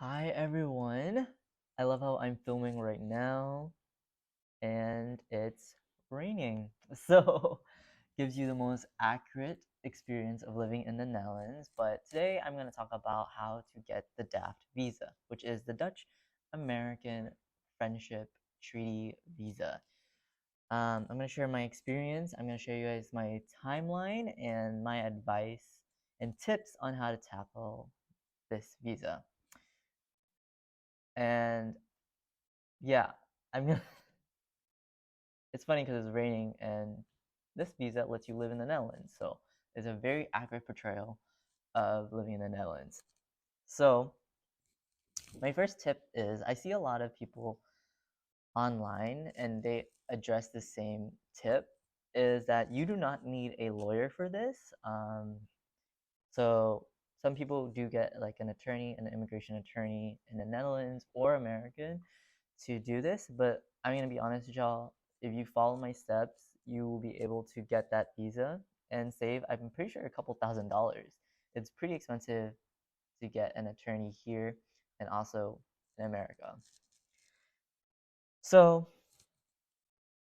Hi everyone. I love how I'm filming right now and it's raining. So gives you the most accurate experience of living in the Netherlands. But today I'm going to talk about how to get the DAFT visa, which is the Dutch American Friendship Treaty Visa. I'm going to share my experience. I'm going to show you guys my timeline and my advice and tips on how to tackle this visa. And yeah, I'm gonna it's funny because it's raining and this visa lets you live in the Netherlands. So it's a very accurate portrayal of living in the Netherlands. So my first tip is I see a lot of people online and they address the same tip is that you do not need a lawyer for this. So some people do get like an attorney, an immigration attorney in the Netherlands or American to do this, but I'm gonna be honest with y'all, if you follow my steps, you will be able to get that visa and save, I'm pretty sure, a couple $1,000s. It's pretty expensive to get an attorney here and also in America. So,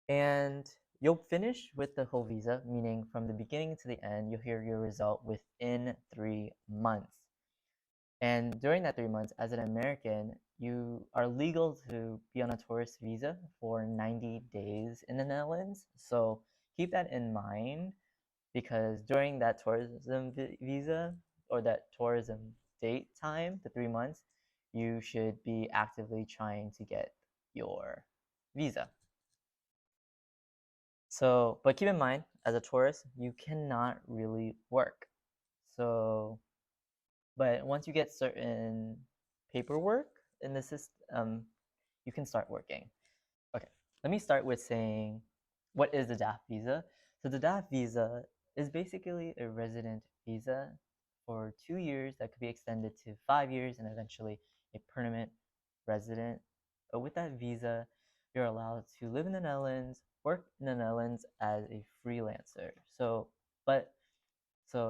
and you'll finish with the whole visa, meaning from the beginning to the end, you'll hear your result within 3 months. And during that 3 months, as an American, you are legal to be on a tourist visa for 90 days in the Netherlands. So keep that in mind because during that tourism visa or that tourism date time, the 3 months, you should be actively trying to get your visa. So, but keep in mind, as a tourist, you cannot really work. So but once you get certain paperwork in the system, you can start working. Okay, let me start with saying what is the DAFT visa? So the DAFT visa is basically a resident visa for 2 years that could be extended to 5 years and eventually a permanent resident. But with that visa, you're allowed to live in the Netherlands, work in the Netherlands as a freelancer. So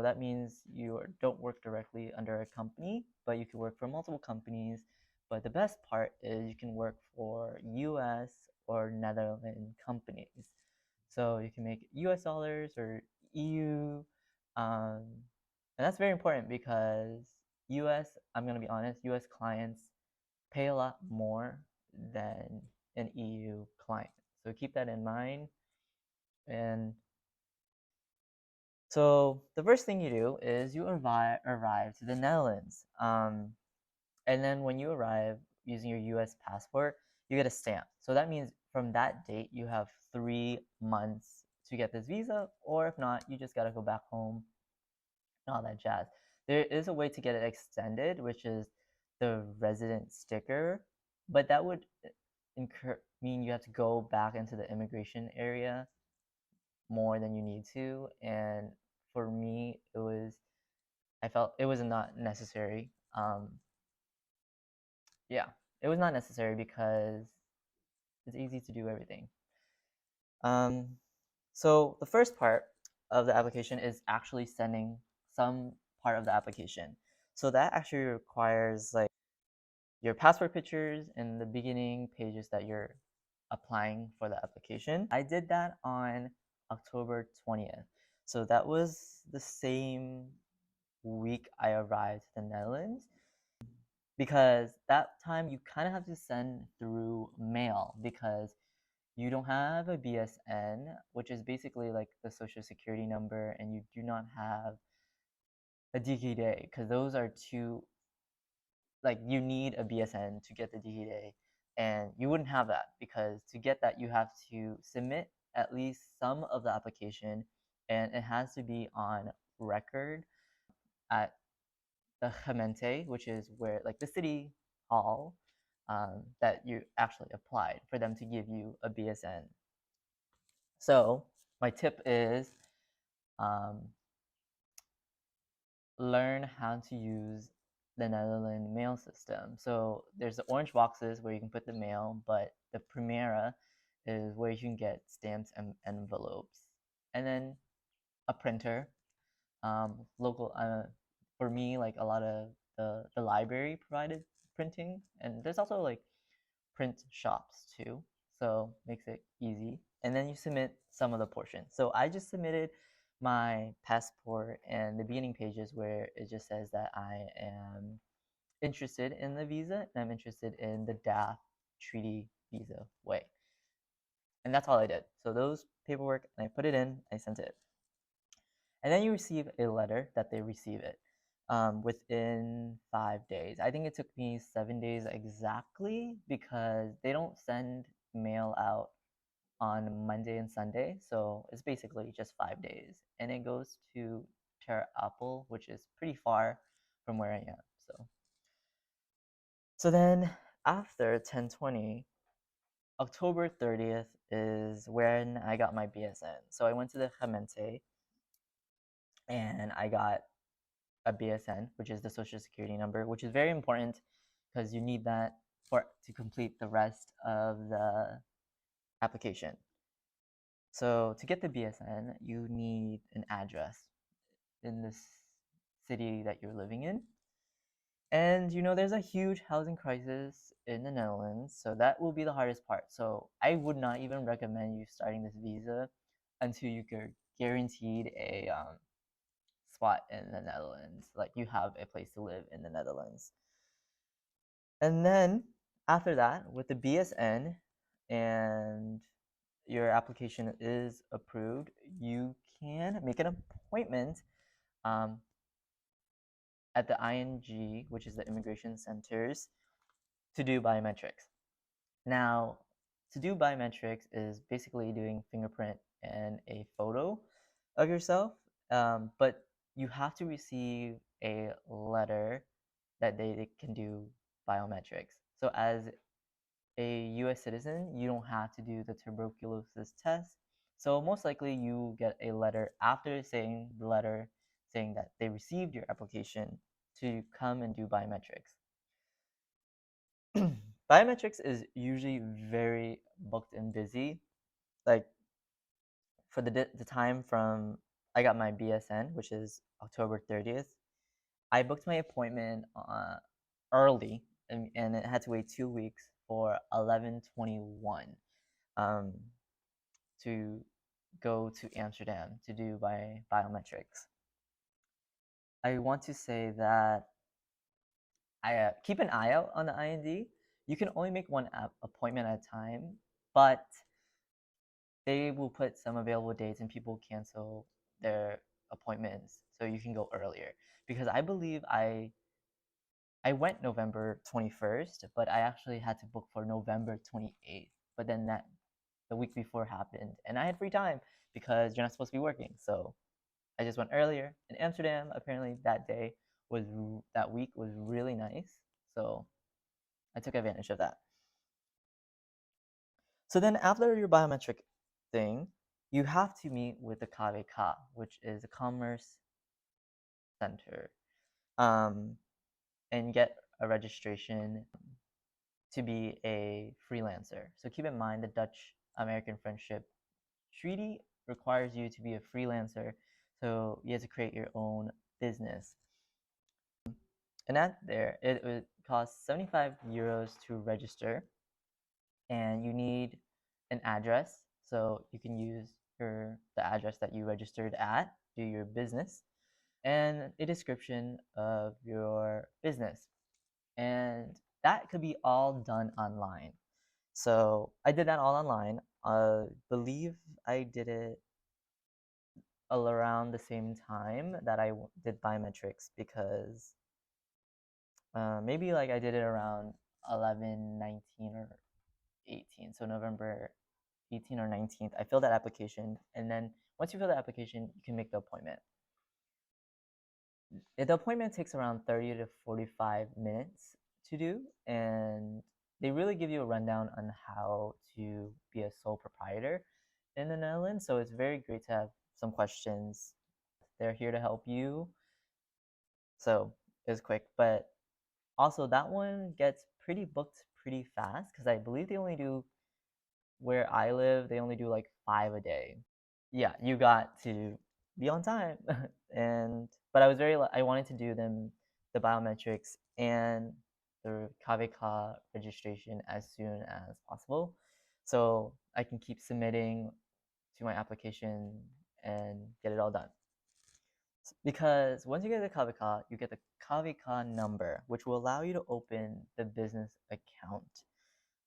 that means you don't work directly under a company, but you can work for multiple companies. But the best part is you can work for US or Netherlands companies. So you can make US dollars or EU. Um, and that's very important because US, I'm going to be honest, US clients pay a lot more than an EU client. So keep that in mind. And so the first thing you do is you arrive to the Netherlands. And then when you arrive using your US passport, you get a stamp. So that means from that date, you have 3 months to get this visa, or if not, you just got to go back home and all that jazz. There is a way to get it extended, which is the resident sticker, but that would mean you have to go back into the immigration area more than you need to. And for me, I felt it was not necessary. Yeah, it was not necessary because it's easy to do everything. Um, so the first part of the application is actually sending some part of the application. So that actually requires like your passport pictures and the beginning pages that you're applying for the application. I did that on October 20th. So that was the same week I arrived to the Netherlands because that time you kind of have to send through mail because you don't have a BSN, which is basically like the social security number, and you do not have a DKD because those are two, like you need a BSN to get the DKD, and you wouldn't have that because to get that you have to submit at least some of the application, and it has to be on record at the gemeente, which is where like the city hall that you actually applied for them to give you a BSN. So my tip is um, learn how to use the Netherlands mail system. So there's the orange boxes where you can put the mail, but the Primera is where you can get stamps and envelopes, and then a printer. Local for me, like a lot of the library provided printing, and there's also like print shops too, so makes it easy. And then you submit some of the portion. So I just submitted my passport and the beginning pages where it just says that I am interested in the visa and I'm interested in the DAFT treaty visa way. And that's all I did. So those paperwork, and I put it in, I sent it. And then you receive a letter that they receive it within 5 days. I think it took me 7 days exactly because they don't send mail out on Monday and Sunday. So it's basically just 5 days. And it goes to Terra Apple, which is pretty far from where I am. So then after 10/20, October 30th is when I got my BSN. So I went to the Gemeente and I got a BSN, which is the social security number, which is very important because you need that to complete the rest of the application. So to get the BSN, you need an address in this city that you're living in. And there's a huge housing crisis in the Netherlands, so that will be the hardest part. So I would not even recommend you starting this visa until you are guaranteed a spot in the Netherlands, like you have a place to live in the Netherlands. And then after that, with the BSN and your application is approved, you can make an appointment at the ING, which is the immigration centers, to do biometrics. Now, to do biometrics is basically doing fingerprint and a photo of yourself, but you have to receive a letter that they can do biometrics. So as a US citizen, you don't have to do the tuberculosis test. So most likely you get a letter after saying the letter saying that they received your application to come and do biometrics. Biometrics is usually very booked and busy. Like for the time from I got my BSN, which is October 30th, I booked my appointment early, and it had to wait 2 weeks for 11/21 to go to Amsterdam to do my biometrics. I want to say that I keep an eye out on the IND. You can only make one appointment at a time, but they will put some available dates and people cancel their appointments so you can go earlier. Because I believe I went November 21st, but I actually had to book for November 28th. But then the week before happened, and I had free time because you're not supposed to be working. So I just went earlier. In Amsterdam, apparently that week was really nice. So I took advantage of that. So then after your biometric thing, you have to meet with the KVK, which is a commerce center, and get a registration to be a freelancer. So keep in mind the Dutch-American Friendship Treaty requires you to be a freelancer, so you have to create your own business. And it would cost 75 euros to register, and you need an address, so you can use the address that you registered at, do your business, and a description of your business. And that could be all done online. So I did that all online. I believe I did it around the same time that I did biometrics because maybe like I did it around 11, 19, or 18. So November 18 or 19th, I filled that application. And then once you fill the application, you can make the appointment. The appointment takes around 30 to 45 minutes to do, and they really give you a rundown on how to be a sole proprietor in the Netherlands. So it's very great to have some questions. They're here to help you. So it's quick, but also that one gets pretty booked pretty fast because I believe they only do, where I live, they only do like 5 a day. Yeah, you got to be on time. But I wanted to do the biometrics and the KVK registration as soon as possible, so I can keep submitting to my application and get it all done. Because once you get the KVK, you get the KVK number, which will allow you to open the business account.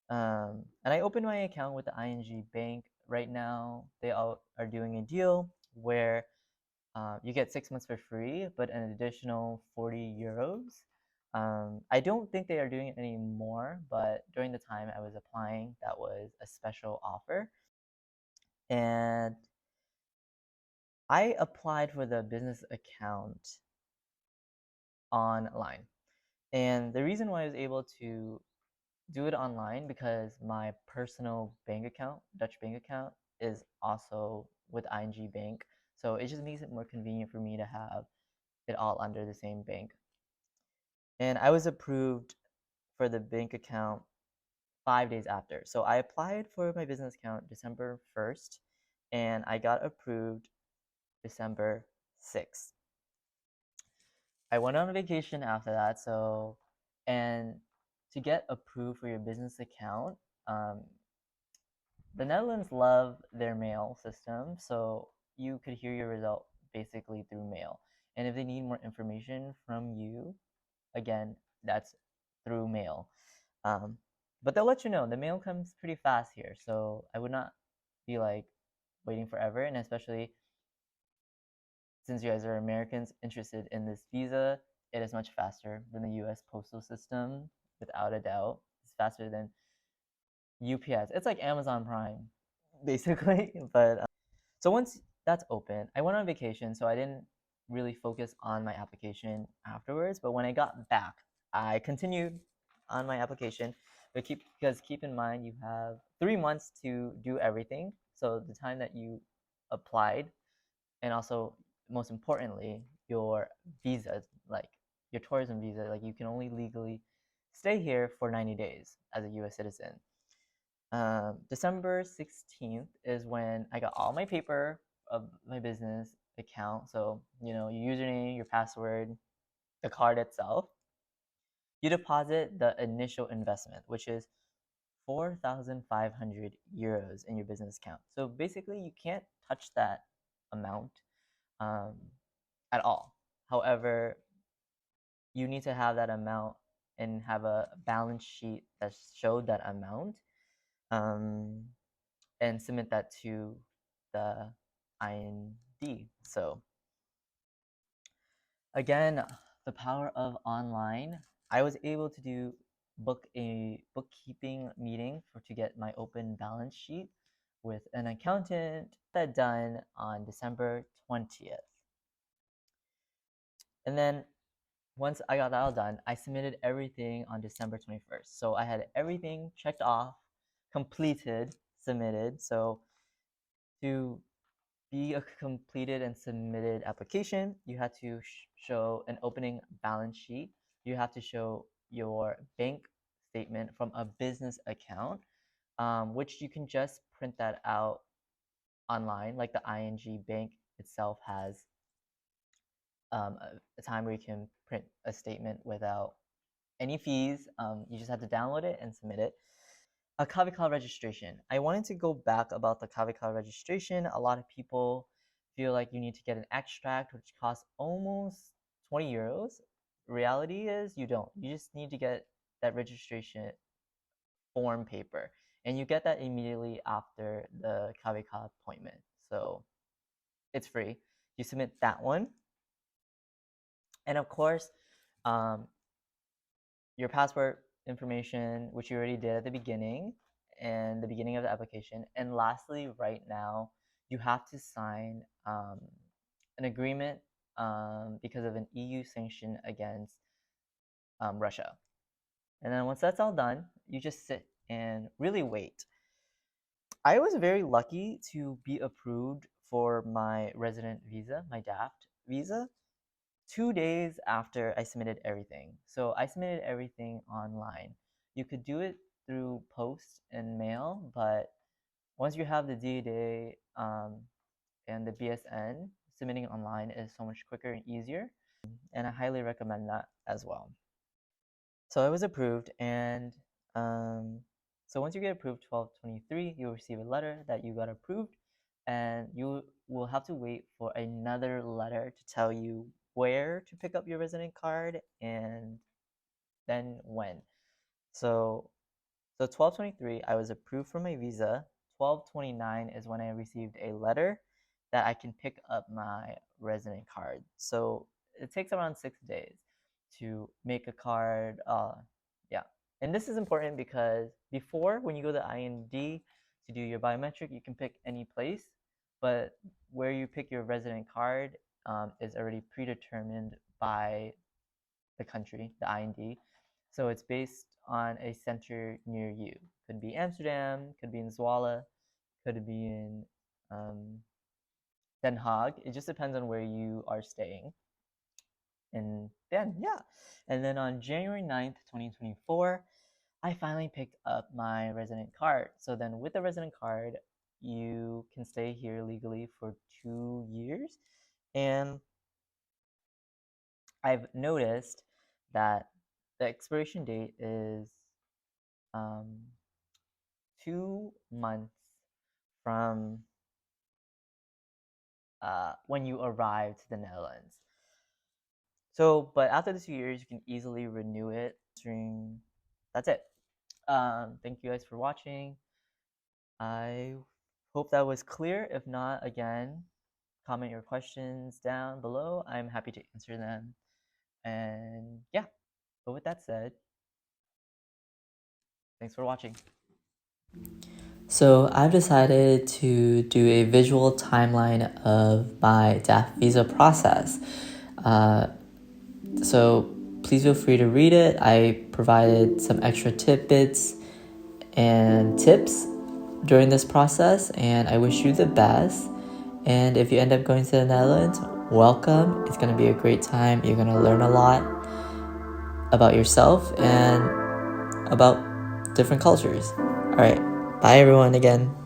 And I opened my account with the ING Bank. Right now, they all are doing a deal where you get 6 months for free, but an additional 40 euros. I don't think they are doing it anymore, but during the time I was applying, that was a special offer. And I applied for the business account online. And the reason why I was able to do it online because my personal bank account, Dutch bank account, is also with ING Bank. So it just makes it more convenient for me to have it all under the same bank. And I was approved for the bank account 5 days after. So I applied for my business account December 1st, and I got approved December 6th. I went on vacation after that, and to get approved for your business account, the Netherlands love their mail system, so you could hear your result basically through mail. And if they need more information from you, again, that's through mail. But they'll let you know. The mail comes pretty fast here, so I would not be like waiting forever. And especially since you guys are Americans interested in this visa, it is much faster than the US postal system, without a doubt. It's faster than UPS. It's like Amazon Prime, basically. But so once that's open, I went on vacation, so I didn't really focus on my application afterwards. But when I got back, I continued on my application. But keep in mind you have 3 months to do everything. So the time that you applied, and also most importantly, your visa, like your tourism visa, like you can only legally stay here for 90 days as a US citizen. December 16th is when I got all my paper of my business account. So, your username, your password, the card itself. You deposit the initial investment, which is 4,500 euros in your business account. So basically, you can't touch that amount at all. However, you need to have that amount and have a balance sheet that showed that amount, and submit that to the IND. So again, the power of online. I was able to book a bookkeeping meeting to get my open balance sheet with an accountant. That done on December 20th. And then once I got that all done, I submitted everything on December 21st. So I had everything checked off, completed, submitted. So to be a completed and submitted application, you have to show an opening balance sheet. You have to show your bank statement from a business account, which you can just print that out online. Like the ING Bank itself has a time where you can print a statement without any fees. You just have to download it and submit it. A KVK registration. I wanted to go back about the KVK registration. A lot of people feel like you need to get an extract, which costs almost 20 euros. Reality is you don't. You just need to get that registration form paper, and you get that immediately after the KVK appointment. So it's free. You submit that one. And of course, your passport information, which you already did at the beginning and the beginning of the application. And lastly, right now, you have to sign an agreement because of an EU sanction against Russia. And then once that's all done, you just sit and really wait. I was very lucky to be approved for my resident visa, my DAFT visa, 2 days after I submitted everything. So I submitted everything online. You could do it through post and mail, but once you have the DA and the BSN, submitting online is so much quicker and easier. And I highly recommend that as well. So I was approved, and so once you get approved 12/23, you'll receive a letter that you got approved, and you will have to wait for another letter to tell you where to pick up your resident card and then when. So 12/23, I was approved for my visa. 12/29 is when I received a letter that I can pick up my resident card. So it takes around 6 days to make a card. Yeah. And this is important because before, when you go to IND to do your biometric, you can pick any place, but where you pick your resident card is already predetermined by the country, the IND. So it's based on a center near you. Could be Amsterdam, could be in Zwolle, could be in Den Haag. It just depends on where you are staying. And then, yeah. And then on January 9th, 2024, I finally picked up my resident card. So then with the resident card, you can stay here legally for 2 years. And I've noticed that the expiration date is 2 months from when you arrive to the Netherlands. So, but after the 2 years, you can easily renew it. That's it. Thank you guys for watching. I hope that was clear. If not, again, comment your questions down below. I'm happy to answer them. And yeah, but with that said, thanks for watching. So I've decided to do a visual timeline of my DAFT visa process. So please feel free to read it. I provided some extra tidbits and tips during this process, and I wish you the best. And if you end up going to the Netherlands, welcome. It's going to be a great time. You're going to learn a lot about yourself and about different cultures. All right. Bye, everyone, again.